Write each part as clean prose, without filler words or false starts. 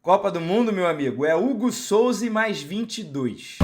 Copa do Mundo, meu amigo, é Hugo Souza e mais 22.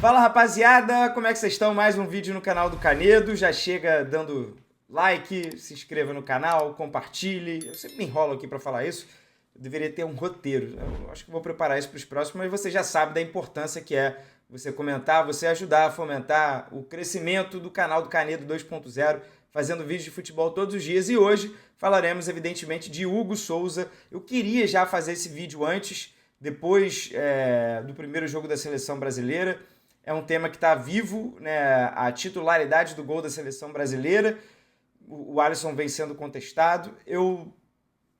Fala, rapaziada, como é que vocês estão? Mais um vídeo no canal do Canedo. Já chega dando like, se inscreva no canal, compartilhe. Eu sempre me enrolo aqui para falar isso. Eu deveria ter um roteiro. Eu acho que vou preparar isso para os próximos, mas você já sabe da importância que é você comentar, você ajudar a fomentar o crescimento do canal do Canedo 2.0, fazendo vídeos de futebol todos os dias. E hoje falaremos, evidentemente, de Hugo Souza. Eu queria já fazer esse vídeo antes, depois do primeiro jogo da Seleção Brasileira. É um tema que está vivo, né? A titularidade do gol da Seleção Brasileira. O Alisson vem sendo contestado. Eu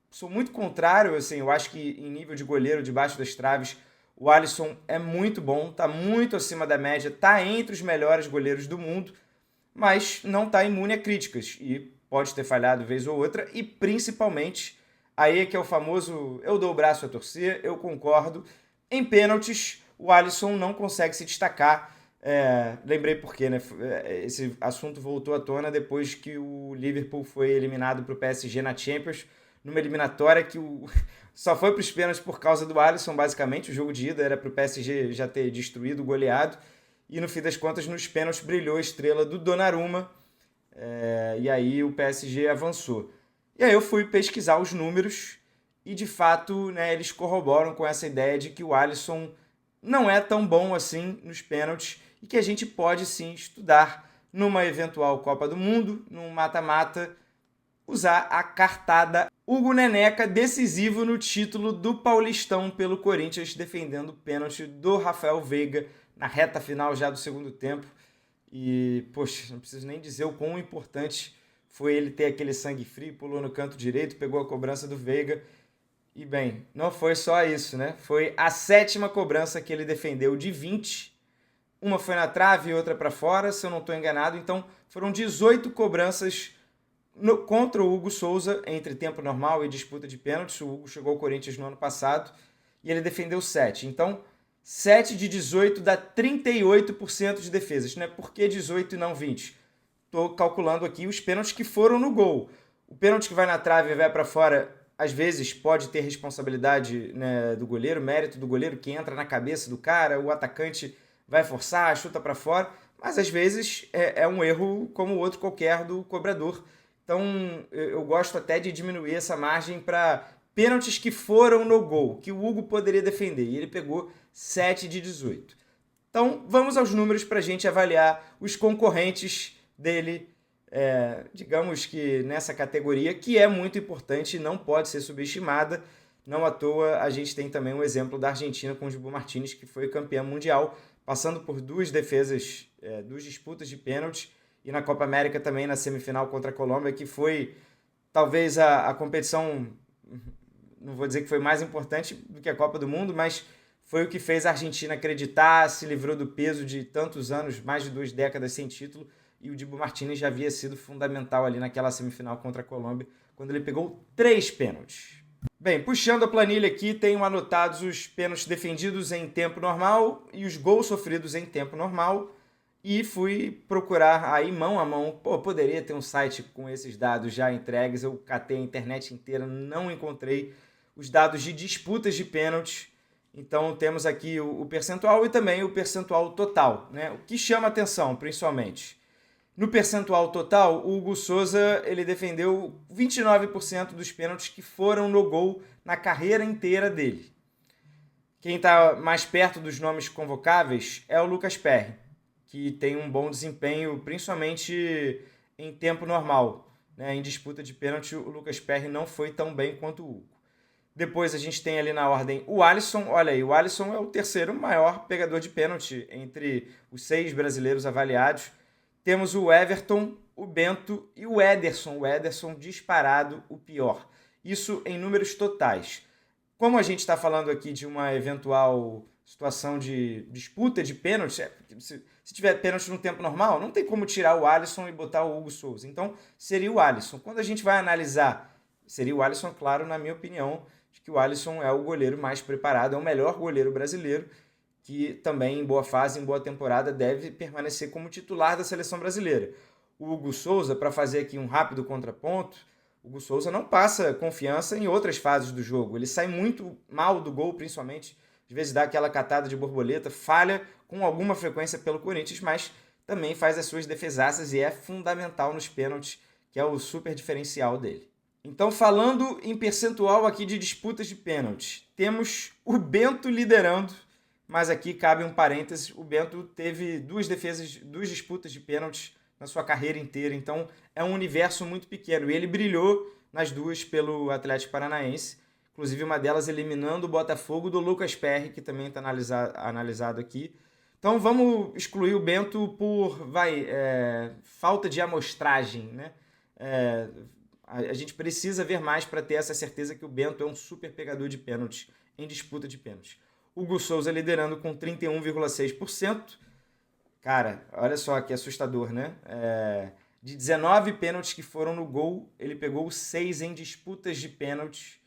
sou muito contrário, assim, eu acho que em nível de goleiro, debaixo das traves, o Alisson é muito bom, está muito acima da média, está entre os melhores goleiros do mundo, mas não está imune a críticas e pode ter falhado vez ou outra, e principalmente, aí é que é o famoso eu dou o braço a torcer, eu concordo, em pênaltis o Alisson não consegue se destacar. Lembrei por quê, né? Esse assunto voltou à tona depois que o Liverpool foi eliminado para o PSG na Champions, numa eliminatória que só foi para os pênaltis por causa do Alisson, basicamente. O jogo de ida era para o PSG já ter destruído, goleado, e no fim das contas, nos pênaltis, brilhou a estrela do Donnarumma, e aí o PSG avançou. E aí eu fui pesquisar os números e, de fato, né, eles corroboram com essa ideia de que o Alisson não é tão bom assim nos pênaltis e que a gente pode sim estudar numa eventual Copa do Mundo, num mata-mata, usar a cartada Hugo Neneca, decisivo no título do Paulistão pelo Corinthians, defendendo o pênalti do Rafael Veiga na reta final já do segundo tempo. E, poxa, não preciso nem dizer o quão importante foi ele ter aquele sangue frio, pulou no canto direito, pegou a cobrança do Veiga. E, bem, não foi só isso, né? Foi a 7ª cobrança que ele defendeu de 20. Uma foi na trave e outra para fora, se eu não estou enganado. Então, foram 18 cobranças contra o Hugo Souza, entre tempo normal e disputa de pênaltis. O Hugo chegou ao Corinthians no ano passado e ele defendeu 7. Então, 7 de 18 dá 38% de defesas, né? Por que 18 e não 20? Estou calculando aqui os pênaltis que foram no gol. O pênalti que vai na trave e vai para fora, às vezes pode ter responsabilidade, né, do goleiro, mérito do goleiro que entra na cabeça do cara, o atacante vai forçar, chuta para fora, mas às vezes é um erro como outro qualquer do cobrador. Então, eu gosto até de diminuir essa margem para pênaltis que foram no gol, que o Hugo poderia defender, e ele pegou 7 de 18. Então, vamos aos números para a gente avaliar os concorrentes dele, digamos que nessa categoria, que é muito importante e não pode ser subestimada. Não à toa, a gente tem também um exemplo da Argentina com o Dibu Martínez, que foi campeã mundial, passando por duas defesas, duas disputas de pênalti, e na Copa América também na semifinal contra a Colômbia, que foi talvez a competição, não vou dizer que foi mais importante do que a Copa do Mundo, mas foi o que fez a Argentina acreditar, se livrou do peso de tantos anos, mais de 2 décadas sem título, e o Dibu Martínez já havia sido fundamental ali naquela semifinal contra a Colômbia, quando ele pegou 3 pênaltis. Bem, puxando a planilha aqui, tenho anotados os pênaltis defendidos em tempo normal e os gols sofridos em tempo normal, e fui procurar aí mão a mão. Poderia ter um site com esses dados já entregues, eu catei a internet inteira, não encontrei os dados de disputas de pênaltis. Então temos aqui o percentual e também o percentual total, né? O que chama atenção, principalmente. No percentual total, o Hugo Souza ele defendeu 29% dos pênaltis que foram no gol na carreira inteira dele. Quem está mais perto dos nomes convocáveis é o Lucas Perry, que tem um bom desempenho, principalmente em tempo normal, né? Em disputa de pênalti, o Lucas Perry não foi tão bem quanto o Hugo. Depois a gente tem ali na ordem o Alisson. Olha aí, o Alisson é o terceiro maior pegador de pênalti entre os 6 brasileiros avaliados. Temos o Everton, o Bento e o Ederson. O Ederson disparado o pior. Isso em números totais. Como a gente está falando aqui de uma eventual situação de disputa de pênalti, se tiver pênalti no tempo normal, não tem como tirar o Alisson e botar o Hugo Souza. Então, seria o Alisson. Quando a gente vai analisar, seria o Alisson, claro, na minha opinião, de que o Alisson é o goleiro mais preparado, é o melhor goleiro brasileiro, que também em boa fase, em boa temporada, deve permanecer como titular da seleção brasileira. o Hugo Souza, para fazer aqui um rápido contraponto, o Hugo Souza não passa confiança em outras fases do jogo. Ele sai muito mal do gol, principalmente, às vezes dá aquela catada de borboleta, falha com alguma frequência pelo Corinthians, mas também faz as suas defesaças e é fundamental nos pênaltis, que é o super diferencial dele. Então, falando em percentual aqui de disputas de pênaltis, temos o Bento liderando, mas aqui cabe um parênteses, o Bento teve 2 disputas de pênaltis na sua carreira inteira, então é um universo muito pequeno, e ele brilhou nas 2 pelo Atlético Paranaense, inclusive uma delas eliminando o Botafogo do Lucas Perry, que também está analisado aqui. Então vamos excluir o Bento por falta de amostragem, né? A gente precisa ver mais para ter essa certeza que o Bento é um super pegador de pênaltis em disputa de pênaltis. Hugo Souza liderando com 31,6%. Cara, olha só que assustador, né? De 19 pênaltis que foram no gol, ele pegou 6 em disputas de pênaltis.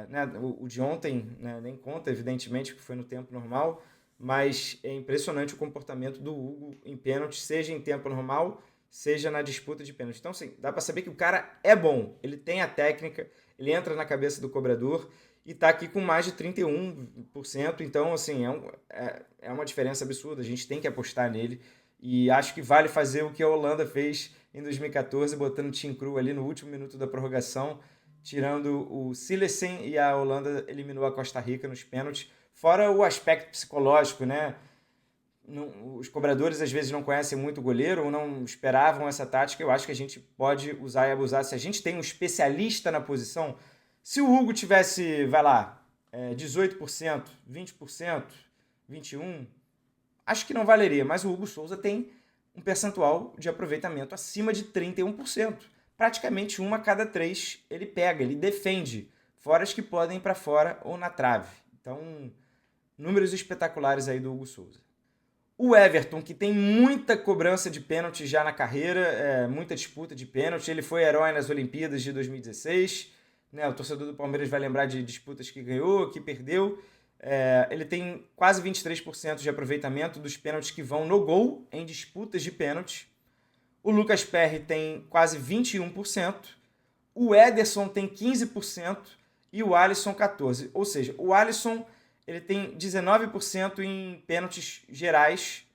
Né? O de ontem, né, nem conta, evidentemente, porque foi no tempo normal, mas é impressionante o comportamento do Hugo em pênaltis, seja em tempo normal, seja na disputa de pênalti. Então, assim, dá para saber que o cara é bom, ele tem a técnica, ele entra na cabeça do cobrador e tá aqui com mais de 31%. Então, assim, é uma diferença absurda, a gente tem que apostar nele e acho que vale fazer o que a Holanda fez em 2014, botando o Tim Krul ali no último minuto da prorrogação, tirando o Silesen, e a Holanda eliminou a Costa Rica nos pênaltis. Fora o aspecto psicológico, né? Os cobradores às vezes não conhecem muito o goleiro ou não esperavam essa tática. Eu acho que a gente pode usar e abusar. Se a gente tem um especialista na posição, se o Hugo tivesse, 18%, 20%, 21%, acho que não valeria. Mas o Hugo Souza tem um percentual de aproveitamento acima de 31%. Praticamente 1 a cada 3 ele pega, ele defende. Fora as que podem ir para fora ou na trave. Então, números espetaculares aí do Hugo Souza. O Everton, que tem muita cobrança de pênalti já na carreira, muita disputa de pênalti, ele foi herói nas Olimpíadas de 2016, né? O torcedor do Palmeiras vai lembrar de disputas que ganhou, que perdeu. Ele tem quase 23% de aproveitamento dos pênaltis que vão no gol em disputas de pênalti. O Lucas Perry tem quase 21%, o Ederson tem 15% e o Alisson 14%. Ou seja, o Alisson ele tem 19% em pênaltis gerais,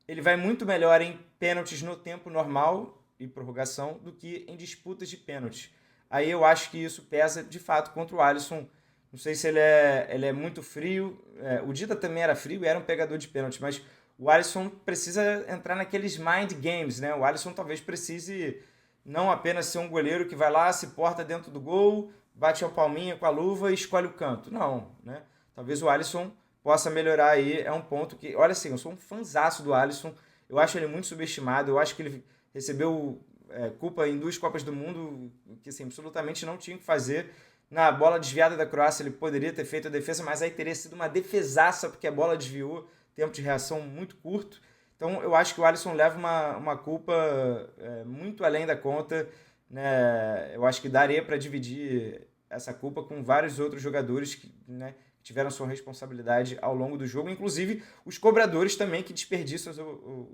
ele vai muito melhor em pênaltis no tempo normal e prorrogação do que em disputas de pênaltis. Aí eu acho que isso pesa de fato contra o Alisson. Não sei se ele é muito frio, o Dida também era frio e era um pegador de pênalti, mas o Alisson precisa entrar naqueles mind games, né? O Alisson talvez precise não apenas ser um goleiro que vai lá, se porta dentro do gol, bate a palminha com a luva e escolhe o canto. Não, né? Talvez o Alisson possa melhorar aí, é um ponto que... Olha assim, eu sou um fanzaço do Alisson, eu acho ele muito subestimado, eu acho que ele recebeu culpa em 2 Copas do Mundo que assim, absolutamente não tinha que fazer. Na bola desviada da Croácia ele poderia ter feito a defesa, mas aí teria sido uma defesaça, porque a bola desviou, tempo de reação muito curto. Então eu acho que o Alisson leva uma culpa muito além da conta, né? Eu acho que daria para dividir essa culpa com vários outros jogadores que, né, tiveram sua responsabilidade ao longo do jogo, inclusive os cobradores também que desperdiçam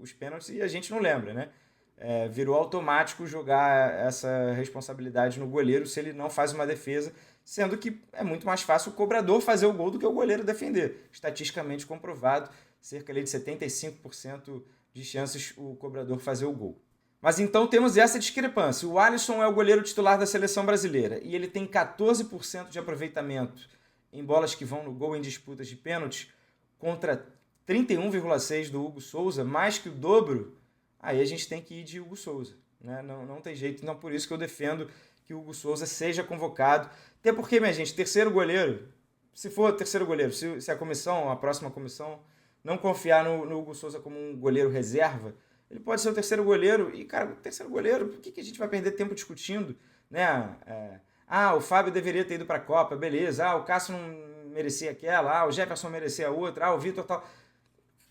os pênaltis e a gente não lembra, né? Virou automático jogar essa responsabilidade no goleiro se ele não faz uma defesa, sendo que é muito mais fácil o cobrador fazer o gol do que o goleiro defender. Estatisticamente comprovado, cerca de 75% de chances o cobrador fazer o gol. Mas então temos essa discrepância. O Alisson é o goleiro titular da seleção brasileira e ele tem 14% de aproveitamento em bolas que vão no gol em disputas de pênalti contra 31,6% do Hugo Souza, mais que o dobro. Aí a gente tem que ir de Hugo Souza, né? Não tem jeito, não, por isso que eu defendo que o Hugo Souza seja convocado. Até porque, minha gente, terceiro goleiro, se for terceiro goleiro, se a próxima comissão, não confiar no Hugo Souza como um goleiro reserva, ele pode ser o terceiro goleiro, e, cara, o terceiro goleiro, por que a gente vai perder tempo discutindo, né? O Fábio deveria ter ido para a Copa, beleza. O Cássio não merecia aquela, o Jefferson merecia a outra, o Vitor tal.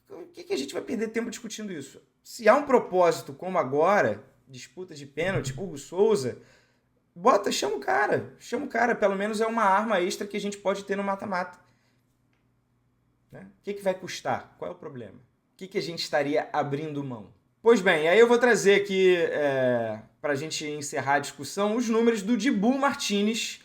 Por que a gente vai perder tempo discutindo isso? Se há um propósito como agora, disputa de pênalti, Hugo Souza, chama o cara, pelo menos é uma arma extra que a gente pode ter no mata-mata. Né? O que vai custar? Qual é o problema? O que a gente estaria abrindo mão? Pois bem, aí eu vou trazer aqui, para a gente encerrar a discussão, os números do Dibu Martínez,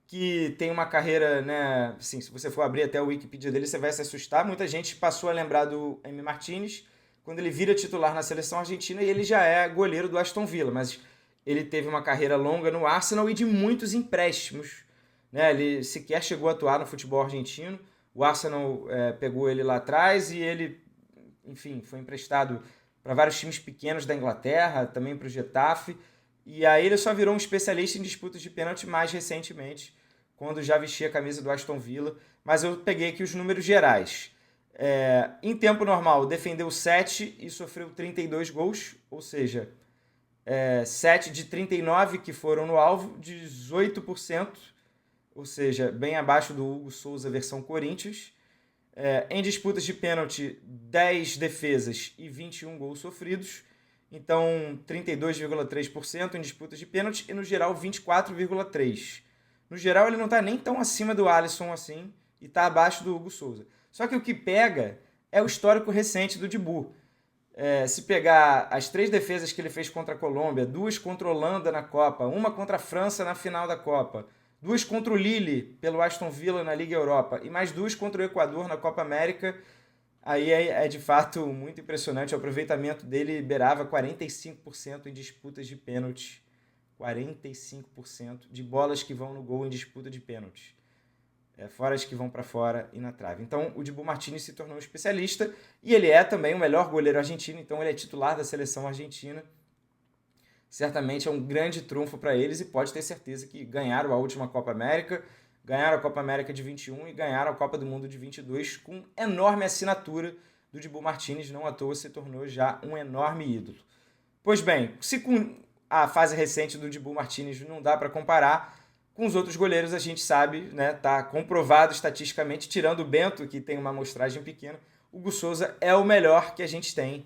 que tem uma carreira, né, assim, se você for abrir até o Wikipedia dele, você vai se assustar. Muita gente passou a lembrar do M. Martínez quando ele vira titular na seleção argentina e ele já é goleiro do Aston Villa, mas ele teve uma carreira longa no Arsenal e de muitos empréstimos, né? Ele sequer chegou a atuar no futebol argentino. O Arsenal pegou ele lá atrás e ele, enfim, foi emprestado para vários times pequenos da Inglaterra, também para o Getafe. E aí ele só virou um especialista em disputas de pênalti mais recentemente, quando já vestia a camisa do Aston Villa. Mas eu peguei aqui os números gerais. Em tempo normal, defendeu 7 e sofreu 32 gols, ou seja, 7 de 39 que foram no alvo, 18%, ou seja, bem abaixo do Hugo Souza versão Corinthians. Em disputas de pênalti, 10 defesas e 21 gols sofridos, então 32,3% em disputas de pênalti e no geral 24,3%. No geral ele não está nem tão acima do Alisson assim e está abaixo do Hugo Souza. Só que o que pega é o histórico recente do Dibu. Se pegar as 3 defesas que ele fez contra a Colômbia, 2 contra a Holanda na Copa, 1 contra a França na final da Copa, 2 contra o Lille pelo Aston Villa na Liga Europa e mais 2 contra o Equador na Copa América, aí é de fato muito impressionante. O aproveitamento dele beirava 45% em disputas de pênalti. 45% de bolas que vão no gol em disputa de pênalti. Fora as que vão para fora e na trave. Então o Dibu Martínez se tornou um especialista e ele é também o melhor goleiro argentino, então ele é titular da seleção argentina. Certamente é um grande trunfo para eles e pode ter certeza que ganharam a última Copa América, ganharam a Copa América de 21 e ganharam a Copa do Mundo de 22 com enorme assinatura do Dibu Martínez, não à toa se tornou já um enorme ídolo. Pois bem, se com a fase recente do Dibu Martínez não dá para comparar, com os outros goleiros a gente sabe, né, tá comprovado estatisticamente, tirando o Bento, que tem uma amostragem pequena, o Hugo Souza é o melhor que a gente tem.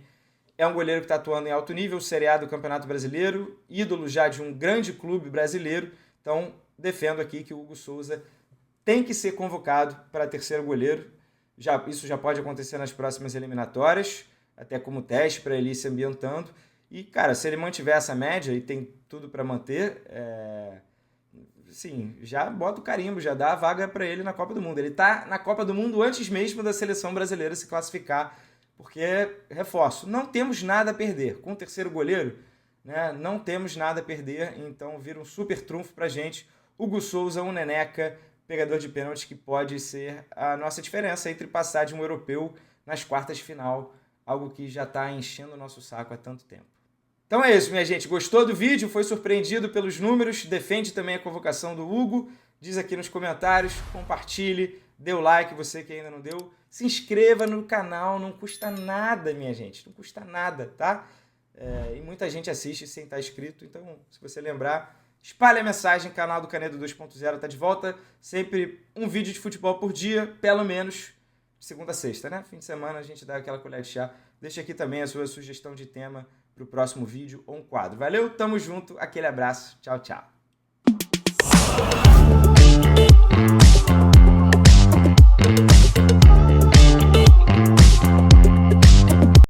É um goleiro que está atuando em alto nível, Série A do Campeonato Brasileiro, ídolo já de um grande clube brasileiro. Então, defendo aqui que o Hugo Souza tem que ser convocado para terceiro goleiro. Isso já pode acontecer nas próximas eliminatórias, até como teste para ele ir se ambientando. E, cara, se ele mantiver essa média, e tem tudo para manter, sim, já bota o carimbo, já dá a vaga para ele na Copa do Mundo. Ele está na Copa do Mundo antes mesmo da seleção brasileira se classificar, porque, reforço, não temos nada a perder. Com o terceiro goleiro, né, não temos nada a perder, então vira um super trunfo pra gente. Hugo Souza, um neneca, pegador de pênalti, que pode ser a nossa diferença entre passar de um europeu nas quartas de final, algo que já está enchendo o nosso saco há tanto tempo. Então é isso, minha gente. Gostou do vídeo? Foi surpreendido pelos números? Defende também a convocação do Hugo? Diz aqui nos comentários, compartilhe, dê o like, você que ainda não deu. Se inscreva no canal, não custa nada, minha gente. Não custa nada, tá? E muita gente assiste sem estar inscrito, então, se você lembrar, espalhe a mensagem, canal do Canedo 2.0 tá de volta. Sempre um vídeo de futebol por dia, pelo menos, de segunda a sexta, né? Fim de semana a gente dá aquela colher de chá. Deixa aqui também a sua sugestão de tema para o próximo vídeo ou um quadro. Valeu, tamo junto, aquele abraço, tchau, tchau.